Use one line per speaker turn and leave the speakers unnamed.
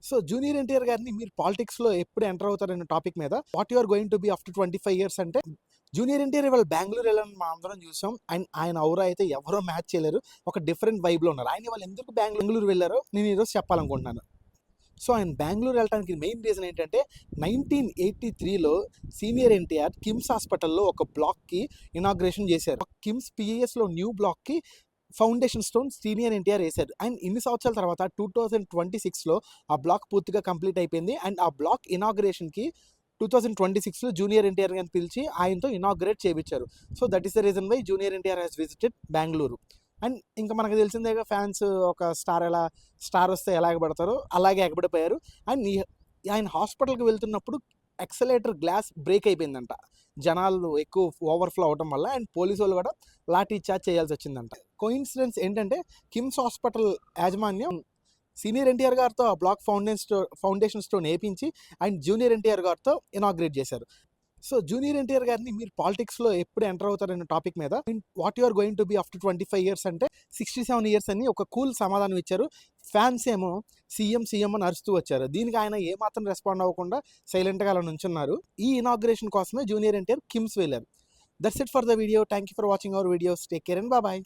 So junior NTR గారిని మీరు politics లో ఎప్పుడు ఎంటర్ అవుతారనే టాపిక్ మీద what you are going to be after 25 years అంటే జూనియర్ ఎన్టీఆర్ ఇవాళ బెంగళూరు వెళ్ళాలని మనం అందరం చూసాం. అండ్ ఆయన ఔరా అయితే ఎవరో మ్యాచ్ చేయలేరు. ఒక డిఫరెంట్ వైబ్ లో ఉన్నారు. ఆయన వాళ్ళు ఎందుకు బెంగళూరు వెళ్ళారో నేను ఈరోజు చెప్పాలనుకుంటున్నాను. సో ఆయన బెంగళూరు వెళ్ళడానికి మెయిన్ రీజన్ ఏంటంటే 1983లో సీనియర్ ఎన్టీఆర్ కిమ్స్ హాస్పిటల్లో ఒక బ్లాక్కి ఇనాగ్రేషన్ చేశారు. కిమ్స్ పిఎస్లో న్యూ బ్లాక్కి ఫౌండేషన్ స్టోన్ సీనియర్ ఎన్టీఆర్ వేశారు. అండ్ ఇన్ని సంవత్సరాల తర్వాత 2026లో ఆ బ్లాక్ పూర్తిగా కంప్లీట్ అయిపోయింది. అండ్ ఆ బ్లాక్ ఇనాగ్రేషన్కి 2026లో జూనియర్ ఎన్టీఆర్ గారిని పిలిచి ఆయనతో ఇనాగ్రేట్ చేయించారు. So that is the reason why junior NTR has visited Bengaluru. And ఇంకా మనకు తెలిసిందేగా ఫ్యాన్స్ ఒక స్టార్ వస్తే ఎలా ఎగబడతారో అలాగే ఎగబడిపోయారు. అండ్ ఆయన హాస్పిటల్కి వెళ్తున్నప్పుడు ఎక్సలేటర్ గ్లాస్ బ్రేక్ అయిపోయిందంట. జనాలు ఎక్కువ ఓవర్ఫ్లో అవడం వల్ల అండ్ పోలీసు వాళ్ళు కూడా లాఠీ చార్జ్ చేయాల్సి వచ్చిందంట. కోయిన్సిడెన్స్ ఏంటంటే కిమ్స్ హాస్పిటల్ యాజమాన్యం సీనియర్ ఎన్టీఆర్ గారితో ఆ బ్లాక్ ఫౌండేషన్ స్టోన్ వేయించి అండ్ జూనియర్ ఎన్టీఆర్ గారితో ఇనాగ్రేట్ చేశారు. సో జూనియర్ ఎన్టీఆర్ గారిని మీరు పాలిటిక్స్లో ఎప్పుడు ఎంటర్ అవుతారనే టాపిక్ మీద what you are going to be after 25 years అంటే 67 years అని ఒక కూల్ సమాధానం ఇచ్చారు. ఫ్యాన్స్ ఏమో సీఎం అని అరుస్తూ వచ్చారు. దీనికి ఆయన ఏమాత్రం రెస్పాండ్ అవ్వకుండా సైలెంట్గా అలా నుంచున్నారు. ఈ ఇనాగ్రేషన్ కోసమే జూనియర్ ఎన్టీఆర్ కిమ్స్ వెళ్ళారు. That's it for the video. Thank you for watching our videos. Take care and bye.